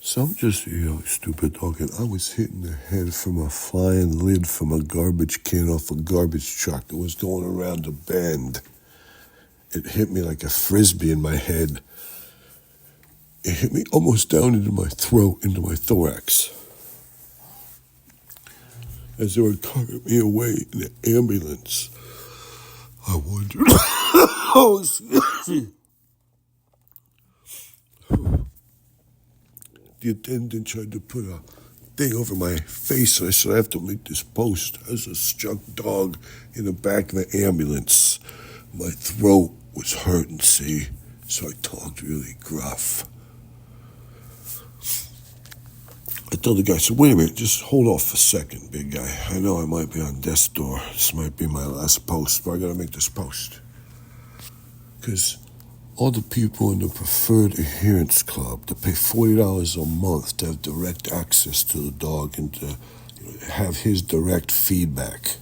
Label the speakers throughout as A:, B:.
A: Some just, stupid dog, and I was hitting the head from a flying lid from a garbage can off a garbage truck that was going around a bend. It hit me like a frisbee in my head. It hit me almost down into my throat, into my thorax. As they were carrying me away in the ambulance, I wondered, oh, excuse me. The attendant tried to put a thing over my face, and I said, I have to make this post. As a struck dog in the back of the ambulance. My throat was hurting, see, so I talked really gruff. I told the guy, I said, wait a minute, just hold off a second, big guy. I know I might be on death's door. This might be my last post, but I gotta make this post. Because all the people in the Preferred Adherence Club that pay $40 a month to have direct access to the dog and to have his direct feedback.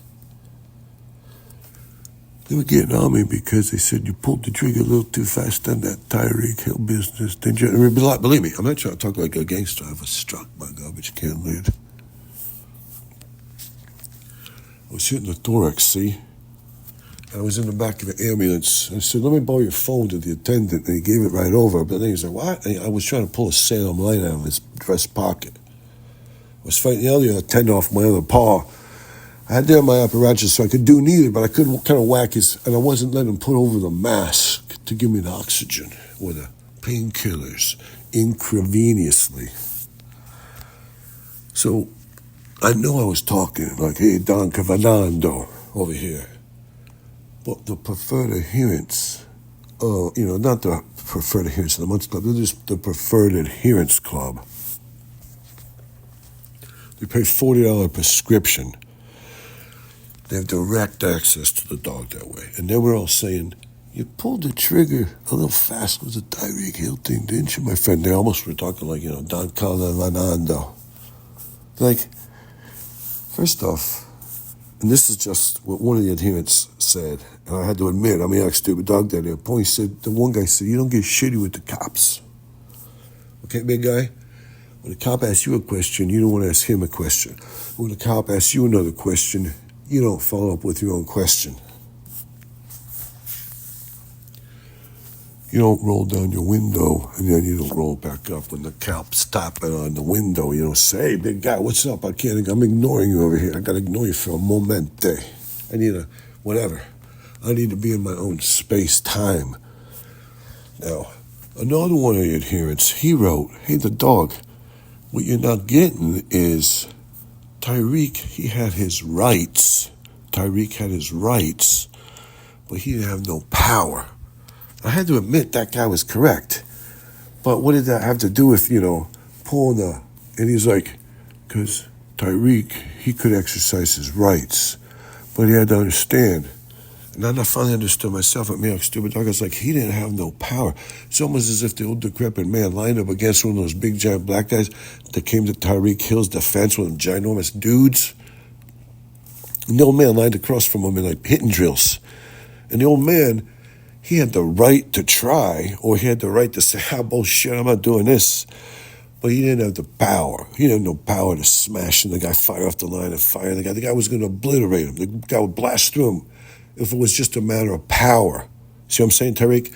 A: They were getting on me because they said you pulled the trigger a little too fast on that Tyreek Hill business. Didn't you? Believe me, I'm not trying to talk like a gangster. I was struck by a garbage can lid. I was hitting the thorax, see? I was in the back of the ambulance. I said, let me borrow your phone to the attendant. And he gave it right over. But then he said, what? And I was trying to pull a Salem light out of his dress pocket. I was fighting the other attendant off my other paw. I had there my apparatus so I could do neither, but I could kind of whack his, and I wasn't letting him put over the mask to give me the oxygen or the painkillers intravenously. So I know I was talking like, hey, Don Cavanando over here. But the Preferred Adherence, not the Preferred Adherence in the Months Club, they're just the Preferred Adherence Club. They pay $40 prescription. They have direct access to the dog that way. And they were all saying, you pulled the trigger a little fast with the Tyreek Hill thing, didn't you, my friend? They almost were talking like, Don Cavanando. Like, first off, and this is just what one of the adherents said, and I had to admit, I stupid dog that at a point. He said, the one guy said, you don't get shitty with the cops. Okay, big guy? When a cop asks you a question, you don't want to ask him a question. When a cop asks you another question, you don't follow up with your own question. You don't roll down your window, and then you don't roll back up when the cop's tapping on the window. You don't say, hey, big guy, what's up? I'm ignoring you over here. I got to ignore you for a momente. I need to be in my own space-time. Now, another one of the adherents, he wrote, hey, the dog, what you're not getting is Tyreek, he had his rights. Tyreek had his rights, but he didn't have no power. I had to admit that guy was correct. But what did that have to do with, pulling the... And he's like, because Tyreek, he could exercise his rights, but he had to understand. And then I finally understood myself at me, like stupid dog. I was like, he didn't have no power. It's almost as if the old decrepit man lined up against one of those big giant black guys that came to Tyreek Hill's defense with them ginormous dudes. And the old man lined across from him in like hitting drills. And the old man, he had the right to try, or he had the right to say, bullshit, I'm not doing this. But he didn't have the power. He didn't have no power to smash and the guy fire off the line and fire the guy. The guy was going to obliterate him. The guy would blast through him if it was just a matter of power. See what I'm saying, Tyreek?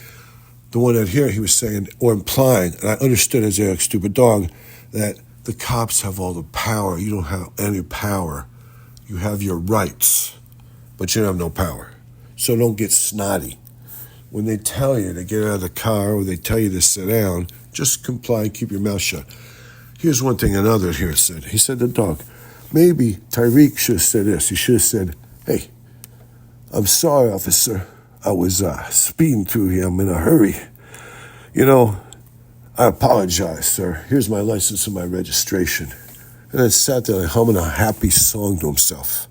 A: The one out here, he was saying, or implying, and I understood as a stupid dog, that the cops have all the power. You don't have any power. You have your rights, but you don't have no power. So don't get snotty. When they tell you to get out of the car or they tell you to sit down, just comply and keep your mouth shut. Here's one thing another here said. He said to the dog, maybe Tyreek should have said this. He should have said, hey, I'm sorry, officer. I was speeding through here. I'm in a hurry. I apologize, sir. Here's my license and my registration. And then sat there like humming a happy song to himself.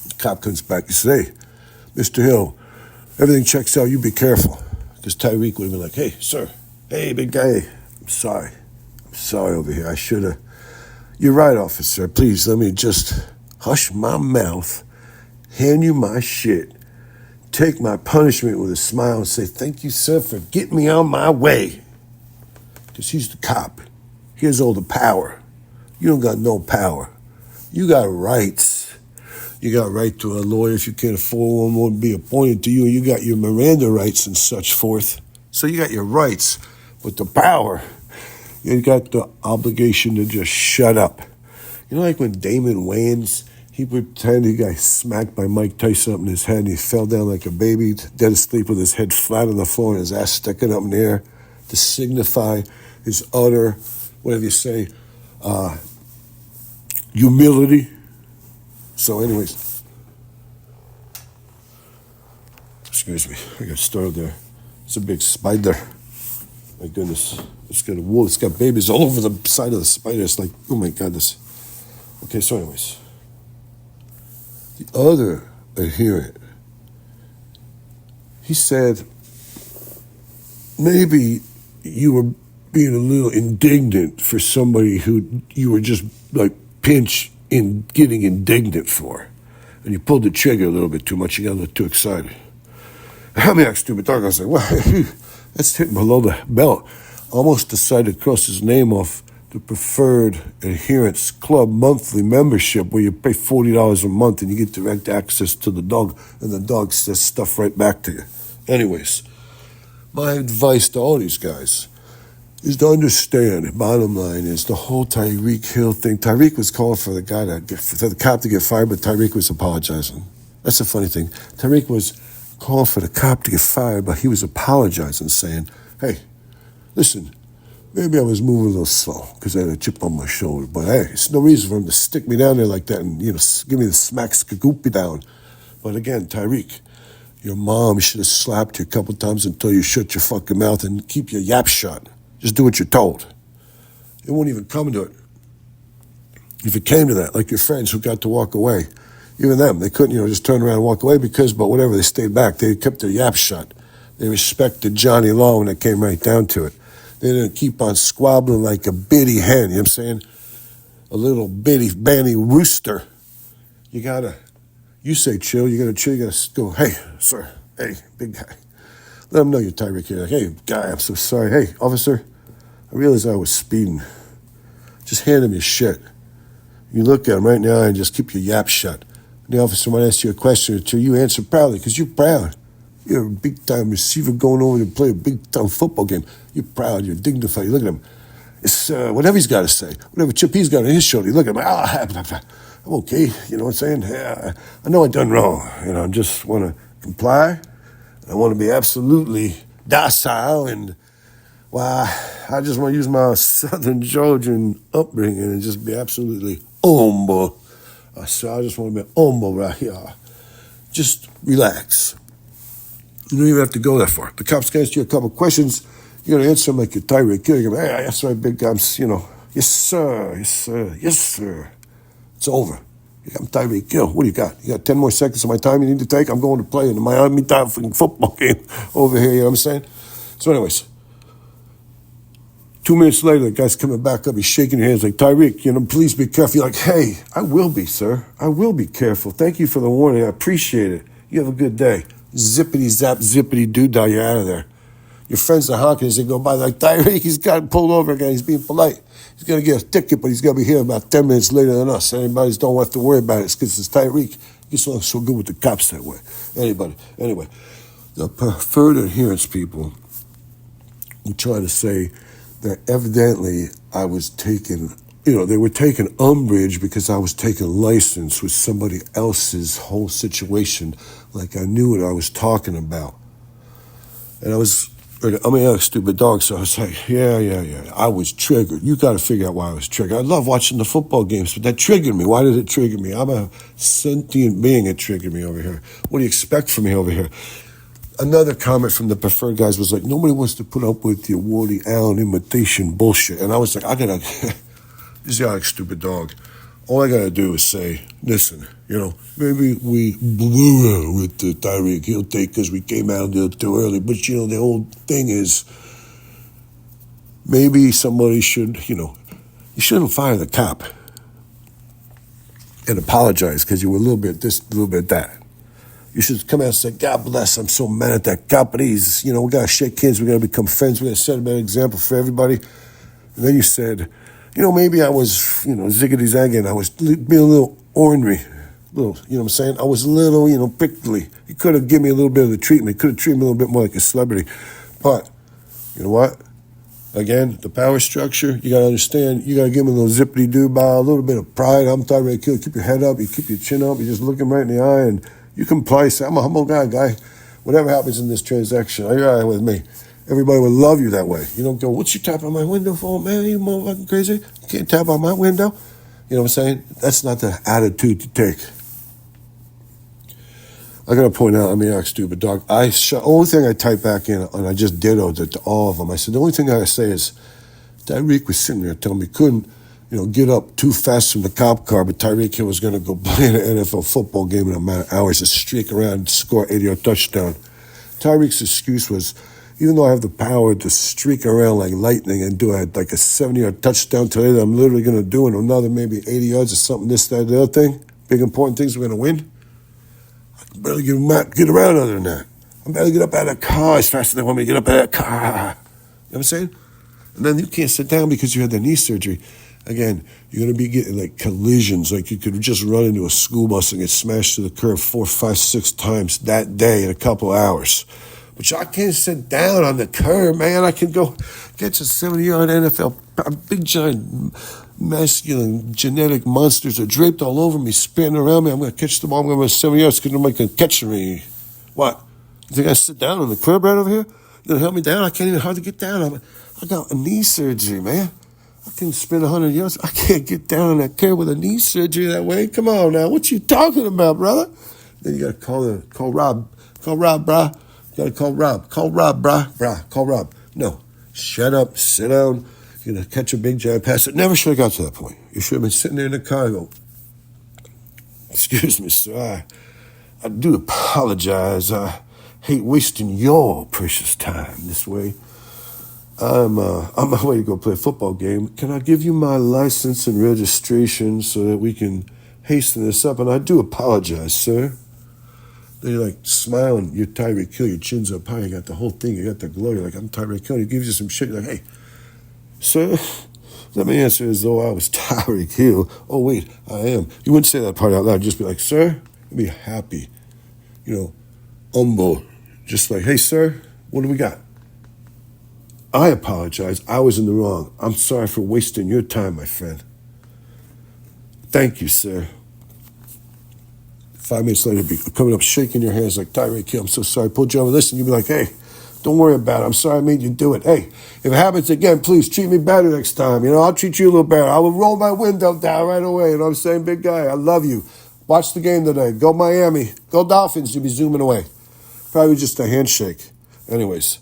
A: The cop comes back. He said, hey, Mr. Hill, everything checks out. You be careful. Because Tyreek would have been like, hey, sir. Hey, big guy. I'm sorry over here. I should have. You're right, officer. Please, let me just hush my mouth, hand you my shit, take my punishment with a smile and say, thank you, sir, for getting me on my way. because he's the cop. He has all the power. You don't got no power. You got rights. You got right to a lawyer if you can't afford one, won't be appointed to you. You got your Miranda rights and such forth. So you got your rights, but the power, you got the obligation to just shut up. You know, like when Damon Wayans, he pretended he got smacked by Mike Tyson up in his head and he fell down like a baby, dead asleep with his head flat on the floor and his ass sticking up in the air to signify his utter, whatever you say, humility. So anyways, excuse me, I got started there. It's a big spider. My goodness, it's got a wool. It's got babies all over the side of the spider. It's like, oh my goodness. Okay, so anyways, the other adherent, he said, maybe you were being a little indignant for somebody who you were just like pinch in getting indignant for. And you pulled the trigger a little bit too much. You got a little too excited. I mean, that stupid dog. I was like, well, that's hitting below the belt. Almost decided to cross his name off the Preferred Adherence Club monthly membership where you pay $40 a month and you get direct access to the dog and the dog says stuff right back to you. Anyways, my advice to all these guys is to understand, bottom line is the whole Tyreek Hill thing. Tyreek was calling for the cop to get fired, but Tyreek was apologizing. That's the funny thing. Tyreek was calling for the cop to get fired, but he was apologizing, saying, hey, listen, maybe I was moving a little slow because I had a chip on my shoulder, but hey, it's no reason for him to stick me down there like that and, give me the smack skagoopy down. But again, Tyreek, your mom should have slapped you a couple times until you shut your fucking mouth and keep your yap shut. Just do what you're told. It won't even come to it. If it came to that, like your friends who got to walk away, even them, they couldn't, just turn around and walk away but whatever, they stayed back. They kept their yap shut. They respected Johnny Law when it came right down to it. They didn't keep on squabbling like a bitty hen, you know what I'm saying? A little bitty banny rooster. You say chill, you gotta go, hey, sir, hey, big guy. Let them know you're Tyreek here. Like, hey, guy, I'm so sorry. Hey, officer, I realized I was speeding. Just hand him your shit. You look at him right now and just keep your yap shut. And the officer might ask you a question or two. You answer proudly because you're proud. You're a big-time receiver going over to play a big-time football game. You're proud. You're dignified. You look at him. It's whatever he's got to say. Whatever chip he's got on his shoulder. You look at him. I'm okay. You know what I'm saying? Yeah, I know I done wrong. I just want to comply. I want to be absolutely docile and, I just want to use my Southern Georgian upbringing and just be absolutely humble. So I just want to be humble right here. Just relax. You don't even have to go that far. The cops can ask you a couple questions. You got to answer them like you're Tyreek. Hey, that's right, big guy. Yes, sir. Yes, sir. Yes, sir. It's over. I'm Tyreek Hill. What do you got? You got 10 more seconds of my time you need to take? I'm going to play in the Miami Dolphins football game over here, you know what I'm saying? So anyways, 2 minutes later, the guy's coming back up. He's shaking your hands like, Tyreek, please be careful. You're like, hey, I will be, sir. I will be careful. Thank you for the warning. I appreciate it. You have a good day. Zippity zap, zippity doo-dah, you're out of there. Your friends are honking as they go by like, Tyreek, he's got pulled over again. He's being polite. He's going to get a ticket, but he's going to be here about 10 minutes later than us. Anybody don't have to worry about it. It's because it's Tyreek. He gets along so good with the cops that way. Anyway, the preferred adherence people were trying to say that evidently I was taking, they were taking umbrage because I was taking license with somebody else's whole situation, like I knew what I was talking about. And I'm a stupid dog, so I was like, yeah. I was triggered. You got to figure out why I was triggered. I love watching the football games, but that triggered me. Why did it trigger me? I'm a sentient being. It triggered me over here. What do you expect from me over here? Another comment from the preferred guys was like, nobody wants to put up with your Woody Allen imitation bullshit. And I was like, this is like stupid dog. All I got to do is say, listen, maybe we blew with the Tyreek Hill take because we came out a little too early. But, the whole thing is maybe somebody should, you shouldn't fire the cop and apologize because you were a little bit this, a little bit that. You should come out and say, God bless, I'm so mad at that cop, but we got to shake hands, we got to become friends, we got to set a better example for everybody. And then you said, maybe I was, ziggity-zagging. I was being a little ornery. Little, you know what I'm saying? I was a little, prickly. You could have given me a little bit of the treatment. Could have treated me a little bit more like a celebrity. But, you know what? Again, the power structure, you got to understand, you got to give me a little zippity-doo bow, a little bit of pride. I'm Tyreek Hill. Keep your head up. You keep your chin up. You just look him right in the eye, and you can say, I'm a humble guy. Whatever happens in this transaction, are you all right with me? Everybody would love you that way. You don't go, what you tapping on my window for, man? You motherfucking crazy? You can't tap on my window? You know what I'm saying? That's not the attitude to take. I got to point out, act stupid, dog. Only thing I typed back in, and I just dittoed it to all of them. I said, the only thing I gotta say is, Tyreek was sitting there telling me he couldn't, get up too fast from the cop car, but Tyreek Hill was going to go play an NFL football game in a matter of hours, just streak around and score 80-yard touchdown. Tyreek's excuse was, even though I have the power to streak around like lightning and do like a 70-yard touchdown today that I'm literally going to do in another maybe 80 yards or something, this, that, the other thing, big important things we're going to win, I can barely get around other than that. I barely get up out of the car as fast as they want me to get up out of the car. You know what I'm saying? And then you can't sit down because you had the knee surgery. Again, you're going to be getting like collisions. Like you could just run into a school bus and get smashed to the curb 4, 5, 6 times that day in a couple hours. But I can't sit down on the curb, man. I can go get you 70-yard NFL. Big, giant, masculine, genetic monsters are draped all over me, spinning around me. I'm going to catch the ball. I'm going to run 70 yards because nobody can catch me. What? You think I sit down on the curb right over here? You're going to help me down? I can't even hardly get down. I got a knee surgery, man. I can spin 100 yards. I can't get down on that curb with a knee surgery that way. Come on now. What you talking about, brother? Then you got to call Rob. Call Rob, brah. You got to call Rob. Call Rob, brah. Call Rob. No. Shut up. Sit down. You're going to catch a big giant pass. It never should have got to that point. You should have been sitting there in the car and go, excuse me, sir. I do apologize. I hate wasting your precious time this way. I'm on my way to go play a football game. Can I give you my license and registration so that we can hasten this up? And I do apologize, sir. Then you're like smiling. You're Tyreek Hill. Your chin's up high. You got the whole thing. You got the glow. You're like, I'm Tyreek Hill. He gives you some shit. You're like, hey, sir, let me answer as though I was Tyreek Hill. Oh, wait, I am. You wouldn't say that part out loud. Just be like, sir, be happy. Humble. Just like, hey, sir, what do we got? I apologize. I was in the wrong. I'm sorry for wasting your time, my friend. Thank you, sir. 5 minutes later, be coming up, shaking your hands like, Tyreek Hill, I'm so sorry. Pulled you over. Listen, you'd be like, hey, don't worry about it. I'm sorry I made you do it. Hey, if it happens again, please treat me better next time. I'll treat you a little better. I will roll my window down right away. You know what I'm saying? Big guy, I love you. Watch the game today. Go Miami. Go Dolphins. You'll be zooming away. Probably just a handshake. Anyways.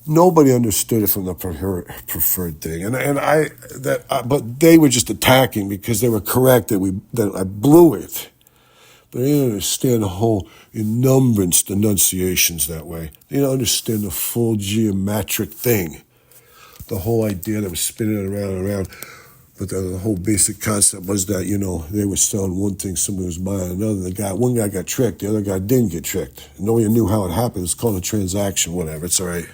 A: Nobody understood it from the preferred thing, but they were just attacking because they were correct that I blew it. But they didn't understand the whole enunciations that way. They didn't understand the full geometric thing, the whole idea that was spinning it around and around. But the whole basic concept was that they were selling one thing, somebody was buying another. One guy got tricked, the other guy didn't get tricked. Nobody knew how it happened. It's called a transaction, whatever. It's all right.